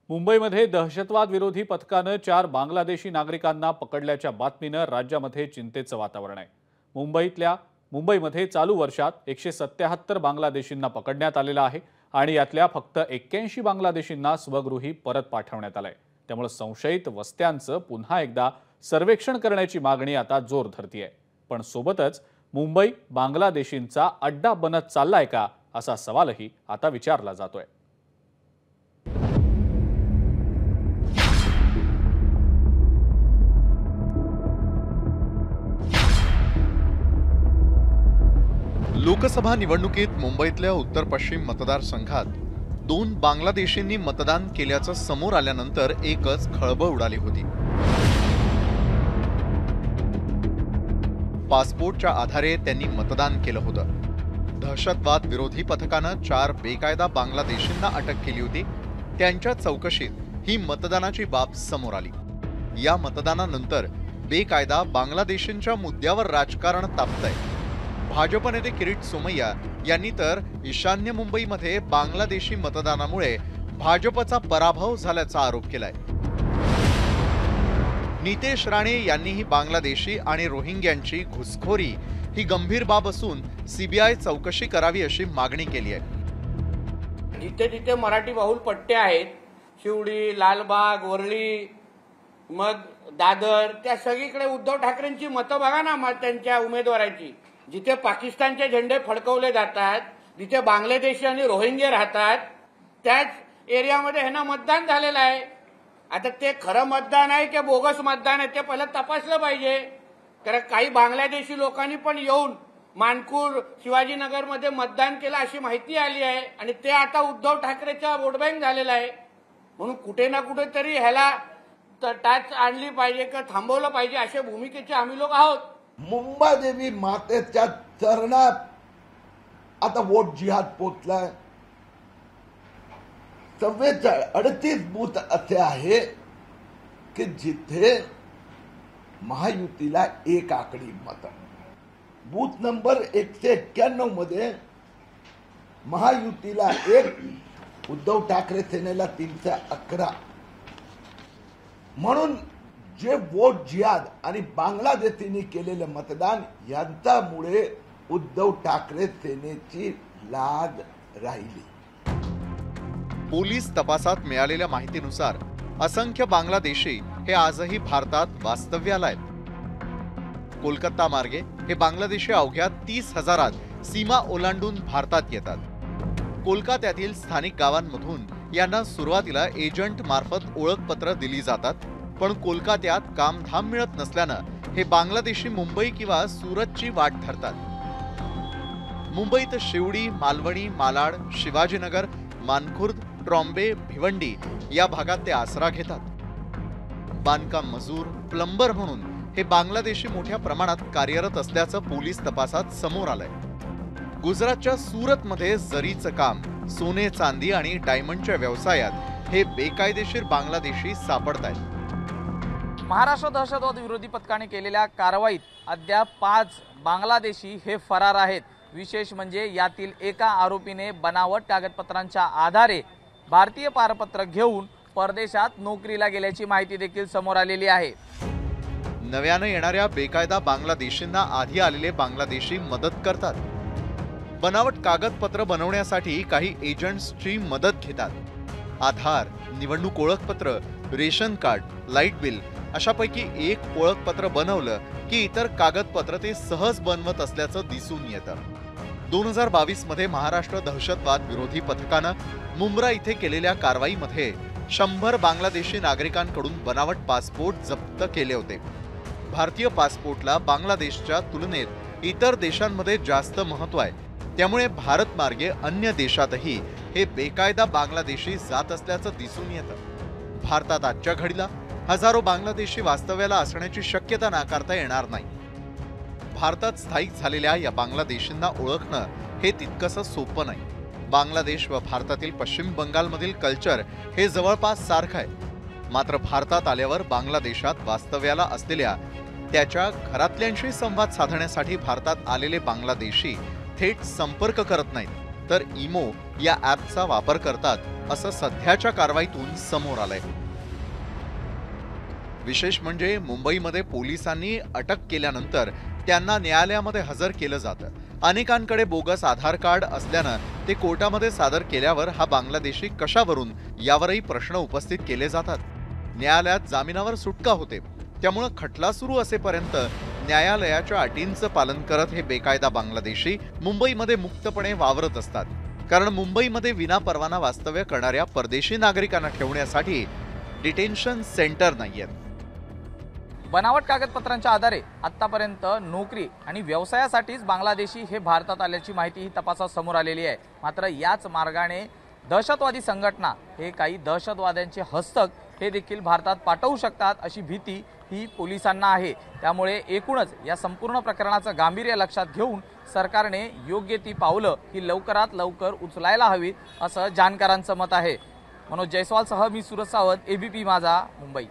मुंबईमध्ये दहशतवाद विरोधी पथकानं 4 बांगलादेशी नागरिकांना पकडल्याच्या बातमीनं राज्यामध्ये चिंतेचं वातावरण आहे। मुंबईमध्ये चालू वर्षात 177 बांगलादेशींना पकडण्यात आलेलं आहे आणि यातल्या फक्त 81 बांगलादेशींना स्वगृही परत पाठवण्यात आलंय। त्यामुळे संशयित वस्त्यांचं पुन्हा एकदा सर्वेक्षण करण्याची मागणी आता जोर धरतीये। पण सोबतच मुंबई बांगलादेशींचा अड्डा बनत चाललाय का असा सवालही आता विचारला जातोय। लोकसभा निवडणुकीत मुंबईतल्या उत्तर पश्चिम मतदारसंघात 2 बांगलादेशींनी मतदान केल्याचं समोर आल्यानंतर एकच खळबळ उडाली होती। पासपोर्टच्या आधारे त्यांनी मतदान केलं होतं। दहशतवाद विरोधी पथकानं 4 बेकायदा बांगलादेशींना अटक केली होती। त्यांच्या चौकशीत ही मतदानाची बाब समोर आली। या मतदानानंतर बेकायदा बांगलादेशींच्या मुद्द्यावर राजकारण तापतंय। भाजप नेते किरीट सोमय्या यांनी तर ईशान्य मुंबईमध्ये बांगलादेशी मतदानामुळे भाजपचा पराभव झाल्याचा आरोप केलाय। नितेश राणे यांनीही बांगलादेशी आणि रोहिंग्यांची घुसखोरी ही गंभीर बाब असून सीबीआय चौकशी करावी अशी मागणी केली आहे। जिथे जिथे मराठी बहुल पट्टे आहेत, शिवडी, लालबाग, वरळी, मग दादर, त्या सगळीकडे उद्धव ठाकरेंची मतं बघा ना, त्यांच्या उमेदवाराची। जिथे पाकिस्तानचे झेंडे फडकवले जातात, जिथे बांगलादेशी आणि रोहिंगे राहतात, त्याच एरियामध्ये ह्यांना मतदान झालेलं आहे। आता ते खरं मतदान आहे की बोगस मतदान आहे ते पहिलं तपासलं पाहिजे। कारण काही बांगलादेशी लोकांनी पण येऊन मानपूर, शिवाजीनगरमध्ये मतदान केलं अशी माहिती आली आहे आणि ते आता उद्धव ठाकरेचा वोट बँक झालेला आहे। म्हणून कुठे ना कुठेतरी ह्याला टाच आणली पाहिजे का थांबवलं पाहिजे अशा भूमिकेचे आम्ही लोक आहोत। मुंबादेवी मातेच्या चरणात आता वोट जिहाद पोचलाय। 38 बूथ असे आहे की जिथे महायुतीला 1 आकडी मत। बूथ नंबर 191 मध्ये महायुतीला 1, उद्धव ठाकरे सेनेला 311। म्हणून जे वोट जिहाद आणि बांगलादेशींनी केलेले मतदान यांच्यामुळे उद्धव ठाकरे सेनेची लाज राहिली। पोलीस तपासात मिळालेल्या माहितीनुसार असंख्य बांगलादेशी हे आजही भारतात वास्तव्याला आहेत। कोलकाता मार्गे हे बांगलादेशी अवघ्या 30,000 सीमा ओलांडून भारतात येतात। कोलकात्यातील स्थानिक गावांमधून यांना सुरुवातीला एजंट मार्फत ओळखपत्र दिली जातात, पण कोलकात्यात कामधाम मिळत नसल्यानं हे बांगलादेशी मुंबई किंवा सुरतची वाट धरतात। मुंबईत शिवडी, मालवणी, मालाड, शिवाजीनगर, मानखुर्द, ट्रॉम्बे, भिवंडी या भागात ते आसरा घेतात। बांधकाम मजूर, प्लंबर म्हणून हे बांगलादेशी मोठ्या प्रमाणात कार्यरत असल्याचं पोलीस तपासात समोर आलंय। गुजरातच्या सुरतमध्ये जरीचं काम, सोने चांदी आणि डायमंडच्या व्यवसायात हे बेकायदेशीर बांगलादेशी सापडतायत। महाराष्ट्र दहशतवाद विरोधी पथकाने केलेल्या कारवाईत अद्याप 5 बांगलादेशी हे फरार आहेत। विशेष म्हणजे यातील एका आरोपीने बनावट कागदपत्रांच्या आधारे भारतीय पारपत्र घेऊन परदेशात नोकरीला गेल्याची माहिती देखील समोर आलेली आहे। नव्यानं येणाऱ्या बेकायदा बांगलादेशींना आधी आलेले बांगलादेशी मदत करतात। बनावट कागदपत्र बनवण्यासाठी काही एजंट्सची मदत घेतात। आधार, निवडणूक ओळखपत्र, रेशन कार्ड, लाईट बिल अशापैकी एक ओळखपत्र बनवलं की इतर कागदपत्र ते सहज बनवत असल्याचं दिसून येतं। 2022 मध्ये महाराष्ट्र दहशतवाद विरोधी पथकानं मुंब्रा इथे केलेल्या कारवाईमध्ये 100 बांगलादेशी नागरिकांकडून बनावट पासपोर्ट जप्त केले होते। भारतीय पासपोर्टला बांगलादेशच्या तुलनेत इतर देशांमध्ये जास्त महत्त्व आहे, त्यामुळे भारत मार्गे अन्य देशातही हे बेकायदा बांगलादेशी जात असल्याचं दिसून येतं। भारतात आजच्या घडीला हजारो बांगलादेशी वास्तव्याला असण्याची शक्यता नाकारता येणार नाही। भारतात स्थायिक झालेल्या या बांगलादेशींना ओळखणं हे तितकंसं सोपं नाही। बांगलादेश व भारतातील पश्चिम बंगालमधील कल्चर हे जवळपास सारखं आहे। मात्र भारतात आल्यावर बांगलादेशात वास्तव्याला असलेल्या त्याच्या घरातल्यांशी संवाद साधण्यासाठी भारतात आलेले बांगलादेशी थेट संपर्क करत नाहीत, तर इमो या ॲपचा वापर करतात असं सध्याच्या कारवाईतून समोर आलंय। विशेष म्हणजे मुंबईमध्ये पोलिसांनी अटक केल्यानंतर त्यांना न्यायालयामध्ये हजर केलं जातं। अनेकांकडे बोगस आधार कार्ड असल्यानं ते कोर्टामध्ये सादर केल्यावर हा बांगलादेशी कशावरून यावरही प्रश्न उपस्थित केले जातात। न्यायालयात जामिनावर सुटका होते, त्यामुळे खटला सुरू असेपर्यंत न्यायालयाच्या अटींचं पालन करत हे बेकायदा बांगलादेशी मुंबईमध्ये मुक्तपणे वावरत असतात, कारण मुंबईमध्ये विनापरवाना वास्तव्य करणाऱ्या परदेशी नागरिकांना ठेवण्यासाठी डिटेन्शन सेंटर नाहीयेत। बनावट कागदपत्रांच्या आधारे आतापर्यंत नोकरी आणि व्यवसायासाठीच बांगलादेशी हे भारतात आल्याची माहिती ही तपासात समोर आलेली आहे। मात्र याच मार्गाने दहशतवादी संघटना हे काही दहशतवाद्यांचे हस्तक हे देखील भारतात पाठवू शकतात अशी भीती ही पोलिसांना आहे। त्यामुळे एकूणच या संपूर्ण प्रकरणाचं गांभीर्य लक्षात घेऊन सरकारने योग्य ती पावलं ही लवकरात लवकर उचलायला हवीत असं जाणकारांचं मत आहे। मनोज जयस्वालसह मी सूरज सावंत, एबीपी माझा, मुंबई।